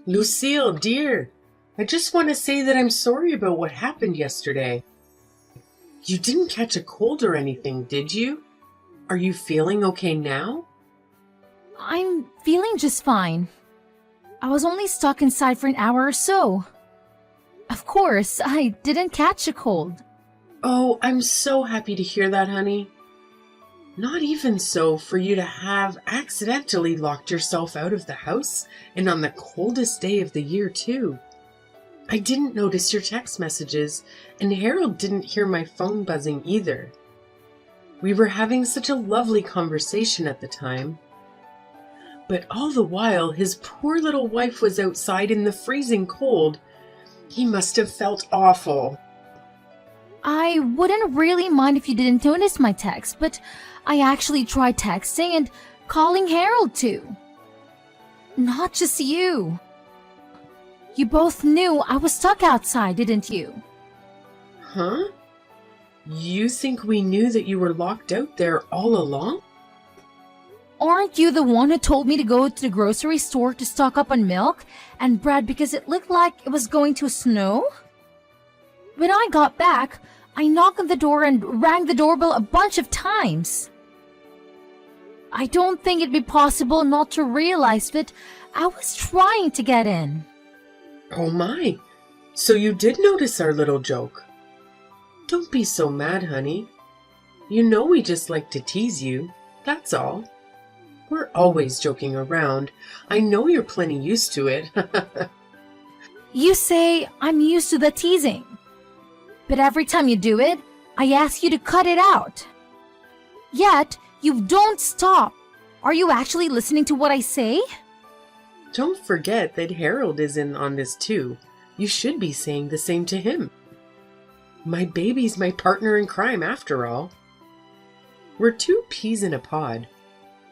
Lucille, dear, I just want to say that I'm sorry about what happened yesterday. You didn't catch a cold or anything, did you? Are you feeling okay now? I'm feeling just fine. I was only stuck inside for an hour or so. Of course, I didn't catch a cold. Oh, I'm so happy to hear that, honey. Not even so for you to have accidentally locked yourself out of the house, and on the coldest day of the year, too. I didn't notice your text messages, and Harold didn't hear my phone buzzing either. We were having such a lovely conversation at the time. But all the while, his poor little wife was outside in the freezing cold. He must have felt awful. I wouldn't really mind if you didn't notice my text, but I actually tried texting and calling Harold too. Not just you. You both knew I was stuck outside, didn't you? Huh? You think we knew that you were locked out there all along? Aren't you the one who told me to go to the grocery store to stock up on milk and bread because it looked like it was going to snow? When I got back, I knocked on the door and rang the doorbell a bunch of times. I don't think it'd be possible not to realize that I was trying to get in. Oh my, so you did notice our little joke. Don't be so mad, honey. You know we just like to tease you, that's all. We're always joking around. I know you're plenty used to it. You say I'm used to the teasing. But every time you do it, I ask you to cut it out. Yet, you don't stop. Are you actually listening to what I say? Don't forget that Harold is in on this too. You should be saying the same to him. My baby's my partner in crime after all. We're two peas in a pod.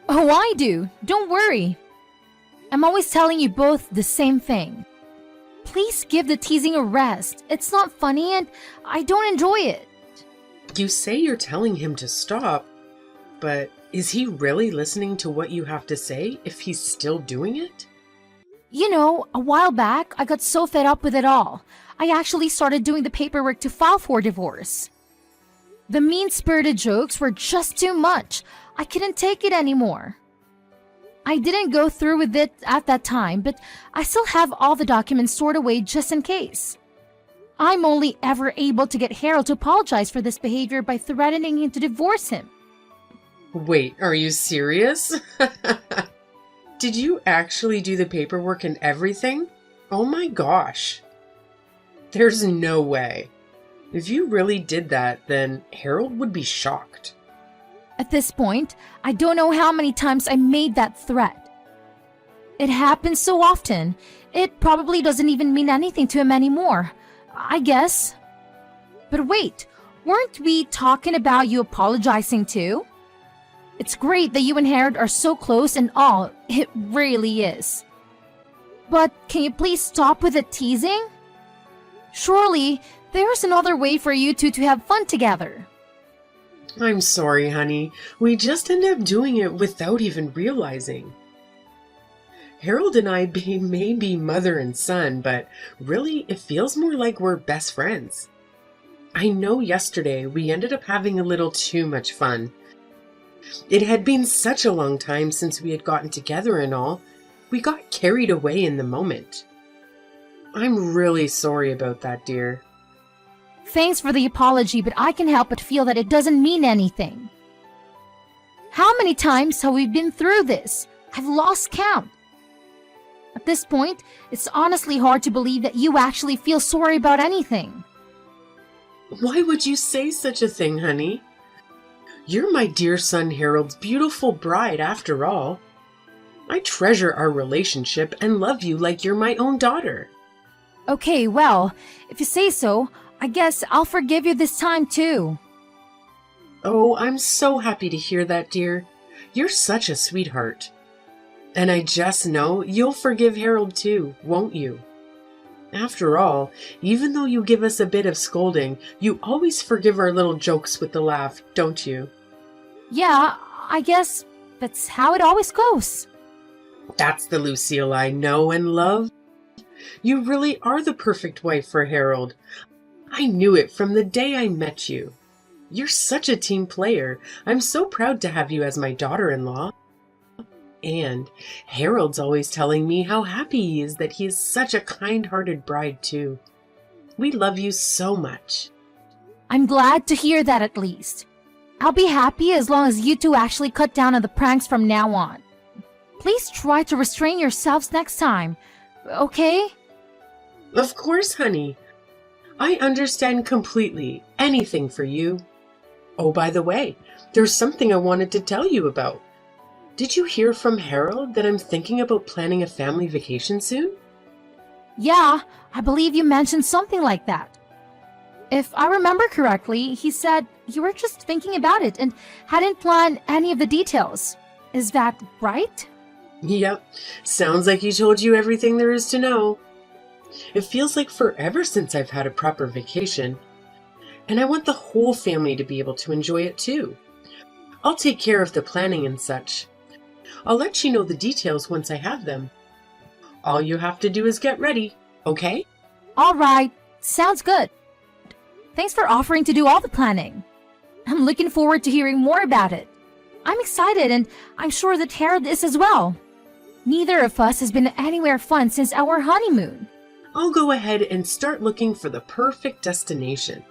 Oh, I do. Don't worry. I'm always telling you both the same thing. Please give the teasing a rest. It's not funny and I don't enjoy it. You say you're telling him to stop, but is he really listening to what you have to say if he's still doing it? You know, a while back, I got so fed up with it all. I actually started doing the paperwork to file for divorce. The mean-spirited jokes were just too much. I couldn't take it anymore. I didn't go through with it at that time, but I still have all the documents stored away just in case. I'm only ever able to get Harold to apologize for this behavior by threatening him to divorce him. Wait, are you serious? Did you actually do the paperwork and everything? Oh my gosh. There's no way. If you really did that, then Harold would be shocked. At this point, I don't know how many times I made that threat. It happens so often, it probably doesn't even mean anything to him anymore, I guess. But wait, weren't we talking about you apologizing too? It's great that you and Harold are so close and all, it really is. But can you please stop with the teasing? Surely, there's another way for you two to have fun together. I'm sorry, honey. We just end up doing it without even realizing. Harold and I may be mother and son, but really it feels more like we're best friends. I know yesterday we ended up having a little too much fun. It had been such a long time since we had gotten together and all. We got carried away in the moment. I'm really sorry about that, dear. Thanks for the apology, but I can't help but feel that it doesn't mean anything. How many times have we been through this? I've lost count. At this point, it's honestly hard to believe that you actually feel sorry about anything. Why would you say such a thing, honey? You're my dear son Harold's beautiful bride after all. I treasure our relationship and love you like you're my own daughter. Okay, well, if you say so, I guess I'll forgive you this time too. Oh, I'm so happy to hear that, dear. You're such a sweetheart. And I just know you'll forgive Harold too, won't you? After all, even though you give us a bit of scolding, you always forgive our little jokes with a laugh, don't you? Yeah, I guess that's how it always goes. That's the Lucille I know and love. You really are the perfect wife for Harold. I knew it from the day I met you. You're such a team player. I'm so proud to have you as my daughter-in-law. And Harold's always telling me how happy he is that he is such a kind-hearted bride, too. We love you so much. I'm glad to hear that at least. I'll be happy as long as you two actually cut down on the pranks from now on. Please try to restrain yourselves next time, okay? Of course, honey. I understand completely. Anything for you. Oh, by the way, there's something I wanted to tell you about. Did you hear from Harold that I'm thinking about planning a family vacation soon? Yeah, I believe you mentioned something like that. If I remember correctly, he said you were just thinking about it and hadn't planned any of the details. Is that right? Yep, sounds like he told you everything there is to know. It feels like forever since I've had a proper vacation, and I want the whole family to be able to enjoy it too. I'll take care of the planning and such. I'll let you know the details once I have them. All you have to do is get ready, okay? All right, sounds good. Thanks for offering to do all the planning. I'm looking forward to hearing more about it. I'm excited, and I'm sure that Harold is as well. Neither of us has been anywhere fun since our honeymoon. I'll go ahead and start looking for the perfect destination.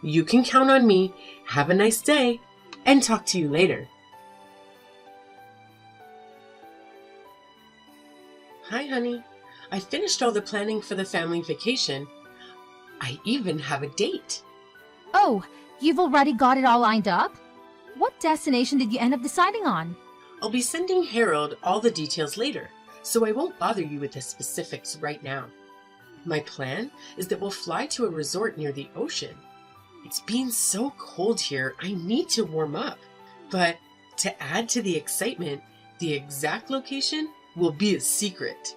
You can count on me. Have a nice day, and talk to you later. Hi, honey. I finished all the planning for the family vacation. I even have a date. Oh, you've already got it all lined up? What destination did you end up deciding on? I'll be sending Harold all the details later, so I won't bother you with the specifics right now. My plan is that we'll fly to a resort near the ocean. It's been so cold here, I need to warm up. But to add to the excitement, the exact location will be a secret.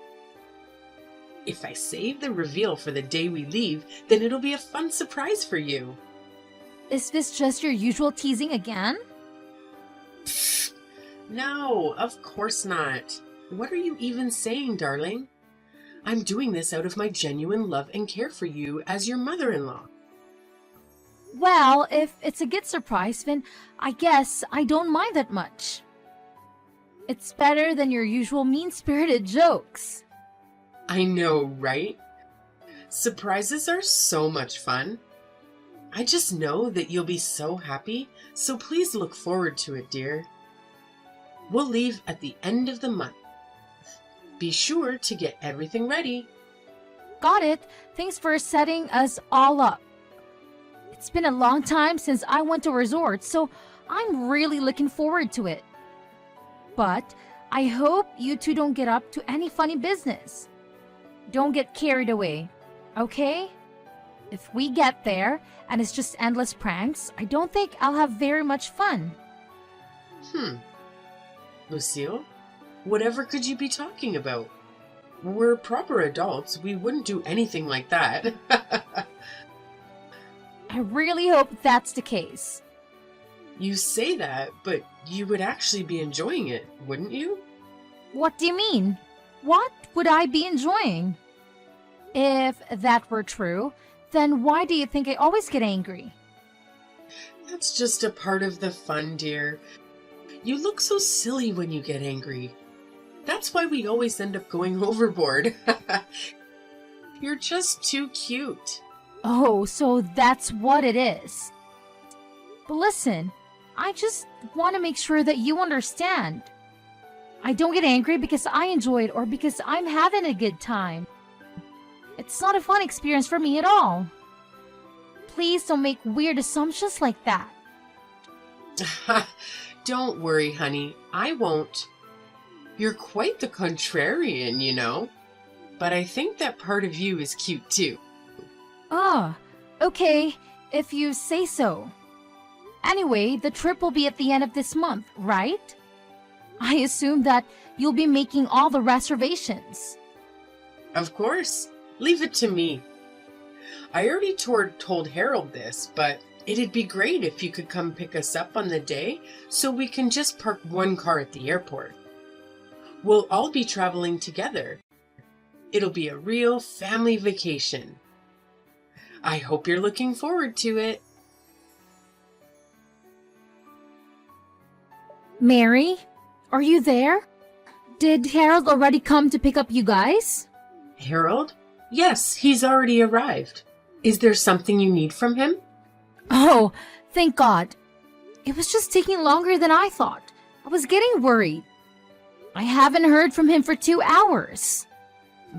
If I save the reveal for the day we leave, then it'll be a fun surprise for you. Is this just your usual teasing again? No, of course not. What are you even saying, darling? I'm doing this out of my genuine love and care for you as your mother-in-law. Well, if it's a good surprise, then I guess I don't mind that much. It's better than your usual mean-spirited jokes. I know, right? Surprises are so much fun. I just know that you'll be so happy, so please look forward to it, dear. We'll leave at the end of the month. Be sure to get everything ready. Got it. Thanks for setting us all up. It's been a long time since I went to a resort, so I'm really looking forward to it. But I hope you two don't get up to any funny business. Don't get carried away, okay? If we get there and it's just endless pranks, I don't think I'll have very much fun. Lucille, whatever could you be talking about? We're proper adults. We wouldn't do anything like that. I really hope that's the case. You say that, but you would actually be enjoying it, wouldn't you? What do you mean? What would I be enjoying? If that were true, then why do you think I always get angry? That's just a part of the fun, dear. You look so silly when you get angry. That's why we always end up going overboard. You're just too cute. Oh, so that's what it is. But listen, I just want to make sure that you understand. I don't get angry because I enjoy it or because I'm having a good time. It's not a fun experience for me at all. Please don't make weird assumptions like that. Don't worry, honey. I won't. You're quite the contrarian, you know. But I think that part of you is cute too. Ah, okay, if you say so. Anyway, the trip will be at the end of this month, right? I assume that you'll be making all the reservations. Of course. Leave it to me. I already told Harold this, but it'd be great if you could come pick us up on the day so we can just park one car at the airport. We'll all be traveling together. It'll be a real family vacation. I hope you're looking forward to it. Mary, are you there? Did Harold already come to pick up you guys? Harold? Yes, he's already arrived. Is there something you need from him? Oh, thank God. It was just taking longer than I thought. I was getting worried. I haven't heard from him for 2 hours.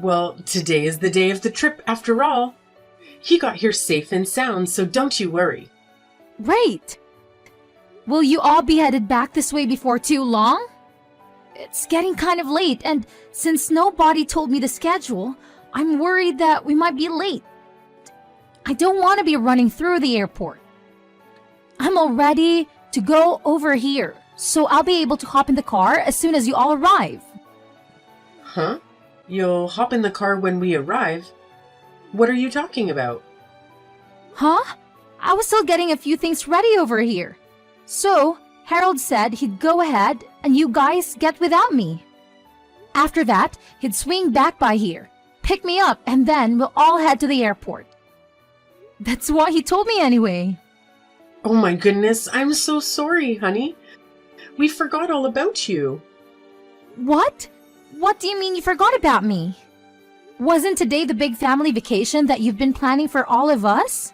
Well, today is the day of the trip after all. He got here safe and sound, so don't you worry. Great. Will you all be headed back this way before too long? It's getting kind of late, and since nobody told me the schedule, I'm worried that we might be late. I don't want to be running through the airport. I'm all ready to go over here, so I'll be able to hop in the car as soon as you all arrive. Huh? You'll hop in the car when we arrive? What are you talking about? Huh? I was still getting a few things ready over here. So, Harold said he'd go ahead and you guys get without me. After that, he'd swing back by here, pick me up, and then we'll all head to the airport. That's what he told me anyway. Oh my goodness, I'm so sorry, honey. We forgot all about you. What? What do you mean you forgot about me? Wasn't today the big family vacation that you've been planning for all of us?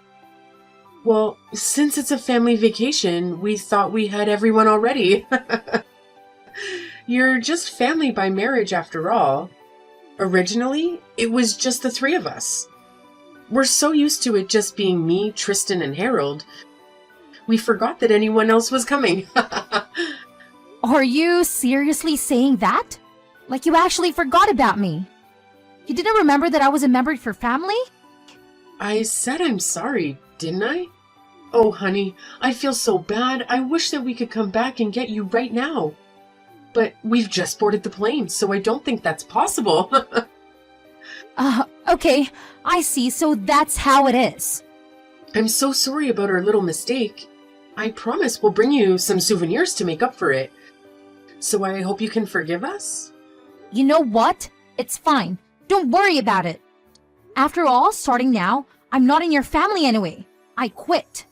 Well, since it's a family vacation, we thought we had everyone already. You're just family by marriage after all. Originally, it was just the 3 of us. We're so used to it just being me, Tristan, and Harold. We forgot that anyone else was coming. Are you seriously saying that? Like you actually forgot about me? You didn't remember that I was a member of your family? I said I'm sorry, didn't I? Oh, honey, I feel so bad. I wish that we could come back and get you right now. But we've just boarded the plane, so I don't think that's possible. Okay, I see, so that's how it is. I'm so sorry about our little mistake. I promise we'll bring you some souvenirs to make up for it. So I hope you can forgive us? You know what? It's fine. Don't worry about it. After all, starting now, I'm not in your family anyway. I quit.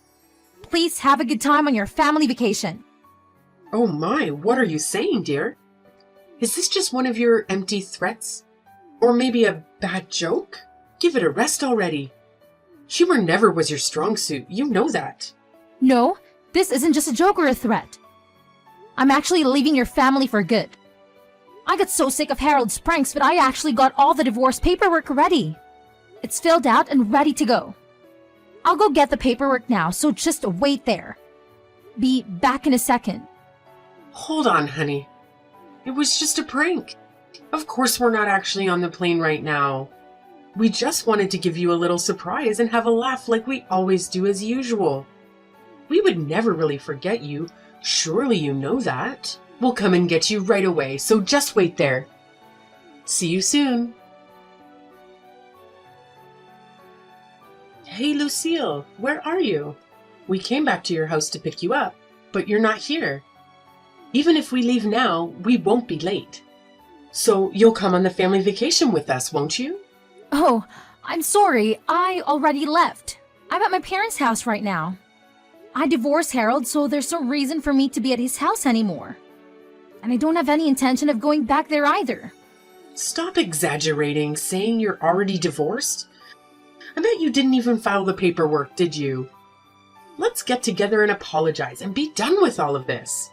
Please have a good time on your family vacation. Oh my, what are you saying, dear? Is this just one of your empty threats? Or maybe a bad joke? Give it a rest already. Humor never was your strong suit, you know that. No, this isn't just a joke or a threat. I'm actually leaving your family for good. I got so sick of Harold's pranks, but I actually got all the divorce paperwork ready. It's filled out and ready to go. I'll go get the paperwork now, so just wait there. Be back in a second. Hold on, honey. It was just a prank. Of course we're not actually on the plane right now. We just wanted to give you a little surprise and have a laugh like we always do as usual. We would never really forget you. Surely you know that. We'll come and get you right away, so just wait there. See you soon. Hey, Lucille, where are you? We came back to your house to pick you up, but you're not here. Even if we leave now, we won't be late. So you'll come on the family vacation with us, won't you? Oh, I'm sorry. I already left. I'm at my parents' house right now. I divorced Harold, so there's no reason for me to be at his house anymore. And I don't have any intention of going back there either. Stop exaggerating, saying you're already divorced. I bet you didn't even file the paperwork, did you? Let's get together and apologize and be done with all of this.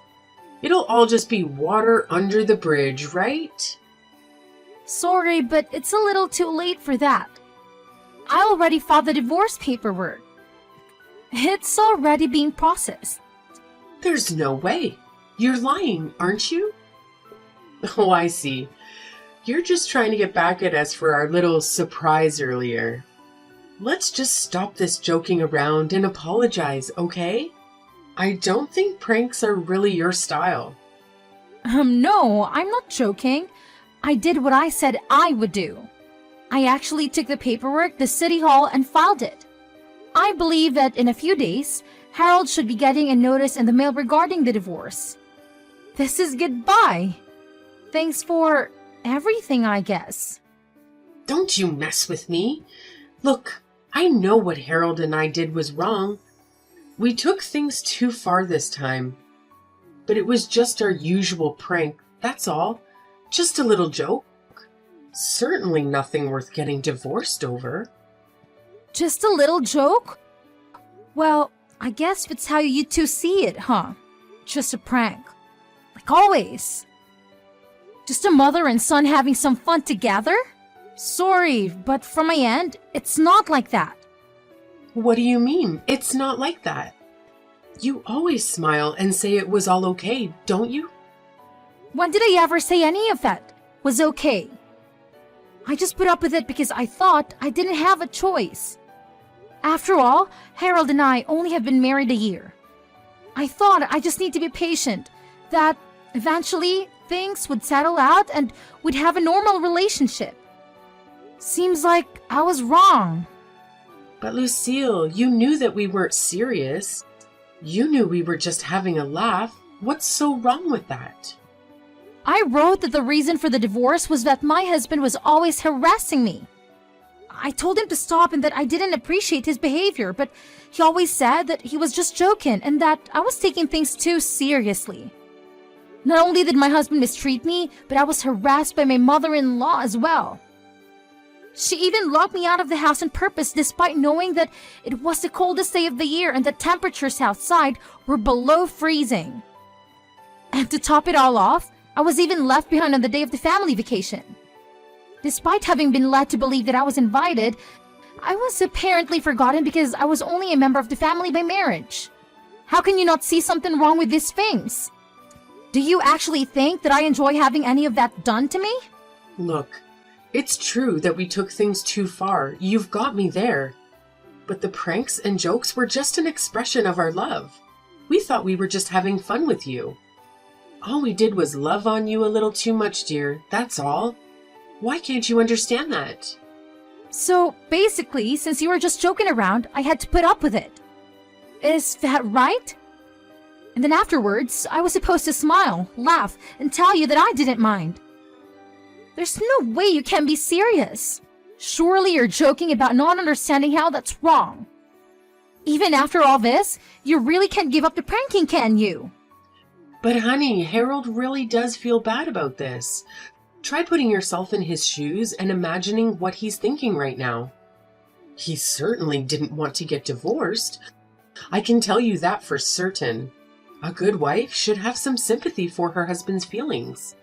It'll all just be water under the bridge, right? Sorry, but it's a little too late for that. I already filed the divorce paperwork. It's already being processed. There's no way. You're lying, aren't you? Oh, I see. You're just trying to get back at us for our little surprise earlier. Let's just stop this joking around and apologize, okay? I don't think pranks are really your style. No, I'm not joking. I did what I said I would do. I actually took the paperwork to City Hall and filed it. I believe that in a few days, Harold should be getting a notice in the mail regarding the divorce. This is goodbye. Thanks for everything, I guess. Don't you mess with me. Look, I know what Harold and I did was wrong. We took things too far this time. But it was just our usual prank, that's all. Just a little joke. Certainly nothing worth getting divorced over. Just a little joke? Well, I guess it's how you two see it, huh? Just a prank. Like always. Just a mother and son having some fun together? Sorry, but from my end, it's not like that. What do you mean? It's not like that. You always smile and say it was all okay, don't you? When did I ever say any of that was okay? I just put up with it because I thought I didn't have a choice. After all, Harold and I only have been married a year. I thought I just need to be patient, that eventually things would settle out and we'd have a normal relationship. Seems like I was wrong. But Lucille, you knew that we weren't serious. You knew we were just having a laugh. What's so wrong with that? I wrote that the reason for the divorce was that my husband was always harassing me. I told him to stop and that I didn't appreciate his behavior, but he always said that he was just joking and that I was taking things too seriously. Not only did my husband mistreat me, but I was harassed by my mother-in-law as well. She even locked me out of the house on purpose despite knowing that it was the coldest day of the year and the temperatures outside were below freezing. And to top it all off, I was even left behind on the day of the family vacation. Despite having been led to believe that I was invited, I was apparently forgotten because I was only a member of the family by marriage. How can you not see something wrong with these things? Do you actually think that I enjoy having any of that done to me? Look, it's true that we took things too far. You've got me there. But the pranks and jokes were just an expression of our love. We thought we were just having fun with you. All we did was love on you a little too much, dear. That's all. Why can't you understand that? So, basically, since you were just joking around, I had to put up with it. Is that right? And then afterwards, I was supposed to smile, laugh, and tell you that I didn't mind. There's no way you can be serious. Surely you're joking about not understanding how that's wrong. Even after all this, you really can't give up the pranking, can you? But honey, Harold really does feel bad about this. Try putting yourself in his shoes and imagining what he's thinking right now. He certainly didn't want to get divorced. I can tell you that for certain. A good wife should have some sympathy for her husband's feelings.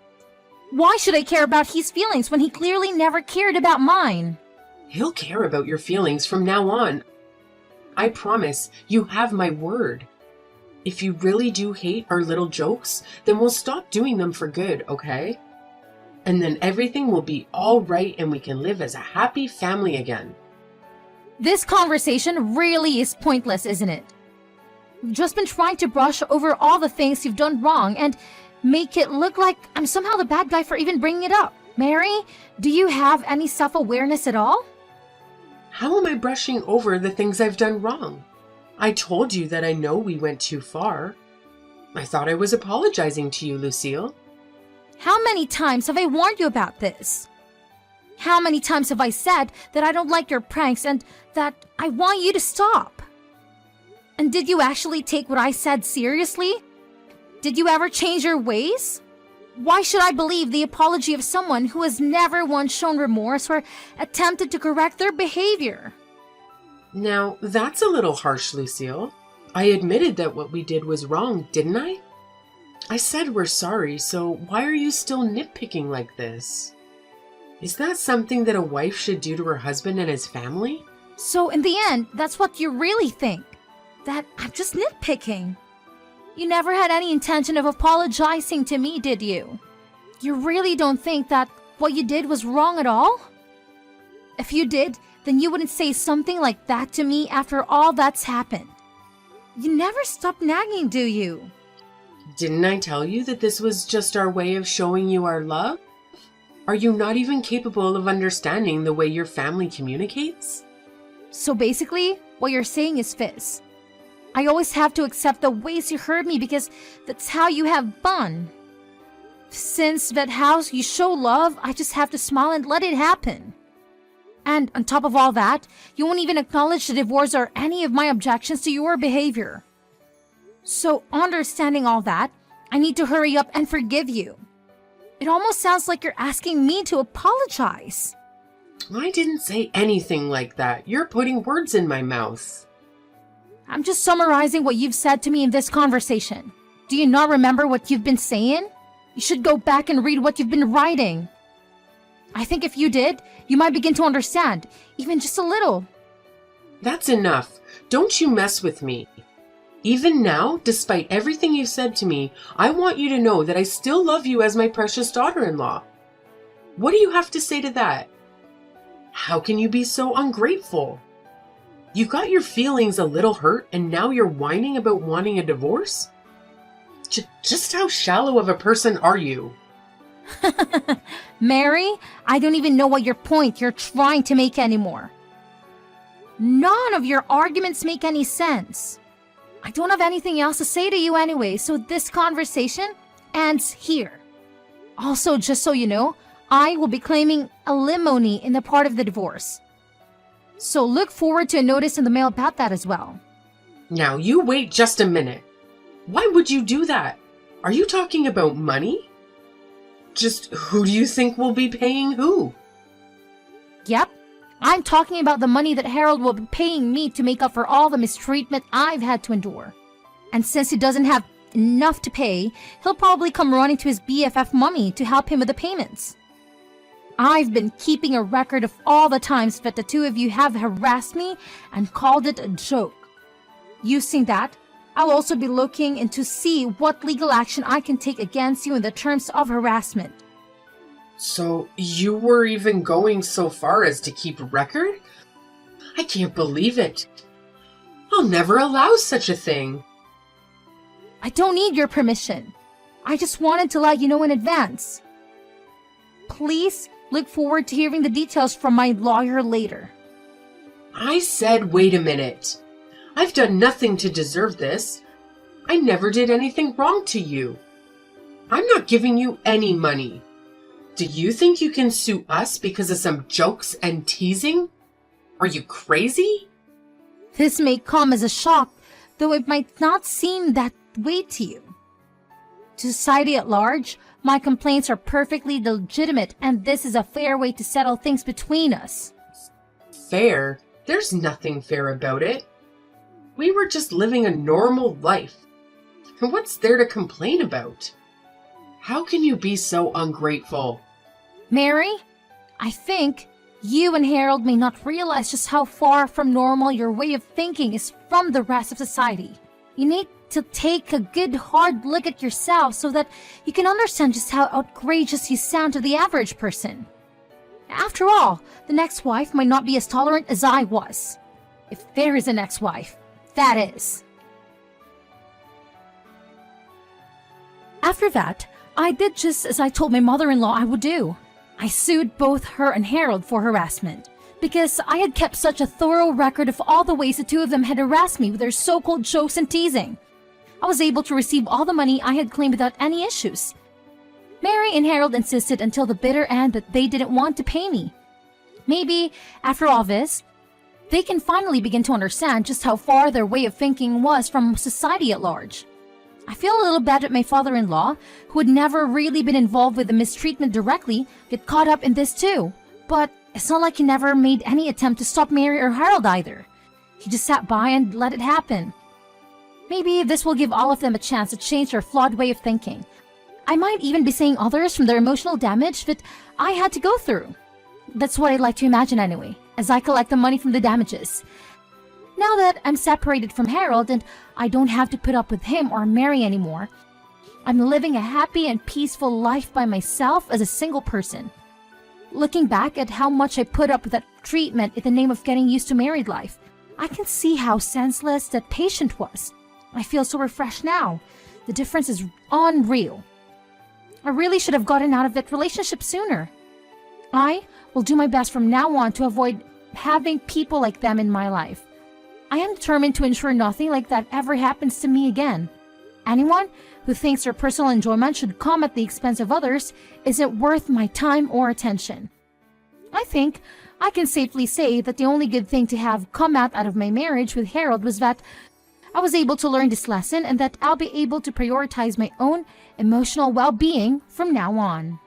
Why should I care about his feelings when he clearly never cared about mine? He'll care about your feelings from now on. I promise, you have my word. If you really do hate our little jokes, then we'll stop doing them for good, okay? And then everything will be all right and we can live as a happy family again. This conversation really is pointless, isn't it? You've just been trying to brush over all the things you've done wrong and make it look like I'm somehow the bad guy for even bringing it up. Mary, do you have any self-awareness at all? How am I brushing over the things I've done wrong? I told you that I know we went too far. I thought I was apologizing to you, Lucille. How many times have I warned you about this? How many times have I said that I don't like your pranks and that I want you to stop? And did you actually take what I said seriously? Did you ever change your ways? Why should I believe the apology of someone who has never once shown remorse or attempted to correct their behavior? Now, that's a little harsh, Lucille. I admitted that what we did was wrong, didn't I? I said we're sorry, so why are you still nitpicking like this? Is that something that a wife should do to her husband and his family? So in the end, that's what you really think? That I'm just nitpicking? You never had any intention of apologizing to me, did you? You really don't think that what you did was wrong at all? If you did, then you wouldn't say something like that to me after all that's happened. You never stop nagging, do you? Didn't I tell you that this was just our way of showing you our love? Are you not even capable of understanding the way your family communicates? So basically, what you're saying is fizz. I always have to accept the ways you hurt me because that's how you have fun. Since that's how you show love, I just have to smile and let it happen. And on top of all that, you won't even acknowledge the divorce or any of my objections to your behavior. So, understanding all that, I need to hurry up and forgive you. It almost sounds like you're asking me to apologize. I didn't say anything like that. You're putting words in my mouth. I'm just summarizing what you've said to me in this conversation. Do you not remember what you've been saying? You should go back and read what you've been writing. I think if you did, you might begin to understand, even just a little. That's enough. Don't you mess with me. Even now, despite everything you've said to me, I want you to know that I still love you as my precious daughter-in-law. What do you have to say to that? How can you be so ungrateful? You got your feelings a little hurt and now you're whining about wanting a divorce? Just how shallow of a person are you? Mary, I don't even know what your point you're trying to make anymore. None of your arguments make any sense. I don't have anything else to say to you anyway, so this conversation ends here. Also, just so you know, I will be claiming alimony in the part of the divorce. So look forward to a notice in the mail about that as well. Now, you wait just a minute. Why would you do that? Are you talking about money? Just who do you think will be paying who? Yep, I'm talking about the money that Harold will be paying me to make up for all the mistreatment I've had to endure. And since he doesn't have enough to pay, he'll probably come running to his BFF mummy to help him with the payments. I've been keeping a record of all the times that the two of you have harassed me and called it a joke. Using that, I'll also be looking into see what legal action I can take against you in the terms of harassment. So you were even going so far as to keep a record? I can't believe it. I'll never allow such a thing. I don't need your permission. I just wanted to let you know in advance. Please look forward to hearing the details from my lawyer later. I said, wait a minute. I've done nothing to deserve this. I never did anything wrong to you. I'm not giving you any money. Do you think you can sue us because of some jokes and teasing? Are you crazy? This may come as a shock, though it might not seem that way to you. To society at large, my complaints are perfectly legitimate, and this is a fair way to settle things between us. Fair? There's nothing fair about it. We were just living a normal life. And what's there to complain about? How can you be so ungrateful? Mary, I think you and Harold may not realize just how far from normal your way of thinking is from the rest of society. You need to take a good hard look at yourself so that you can understand just how outrageous you sound to the average person. After all, the next wife might not be as tolerant as I was. If there is a next wife, that is. After that, I did just as I told my mother-in-law I would do. I sued both her and Harold for harassment, because I had kept such a thorough record of all the ways the two of them had harassed me with their so-called jokes and teasing. I was able to receive all the money I had claimed without any issues. Mary and Harold insisted until the bitter end that they didn't want to pay me. Maybe, after all this, they can finally begin to understand just how far their way of thinking was from society at large. I feel a little bad at my father-in-law, who had never really been involved with the mistreatment directly, get caught up in this too. But it's not like he never made any attempt to stop Mary or Harold either. He just sat by and let it happen. Maybe this will give all of them a chance to change their flawed way of thinking. I might even be saving others from their emotional damage that I had to go through. That's what I'd like to imagine anyway, as I collect the money from the damages. Now that I'm separated from Harold and I don't have to put up with him or Mary anymore, I'm living a happy and peaceful life by myself as a single person. Looking back at how much I put up with that treatment in the name of getting used to married life, I can see how senseless that patient was. I feel so refreshed now. The difference is unreal. I really should have gotten out of that relationship sooner. I will do my best from now on to avoid having people like them in my life. I am determined to ensure nothing like that ever happens to me again. Anyone who thinks their personal enjoyment should come at the expense of others isn't worth my time or attention. I think I can safely say that the only good thing to have come out of my marriage with Harold was that I was able to learn this lesson and that I'll be able to prioritize my own emotional well-being from now on.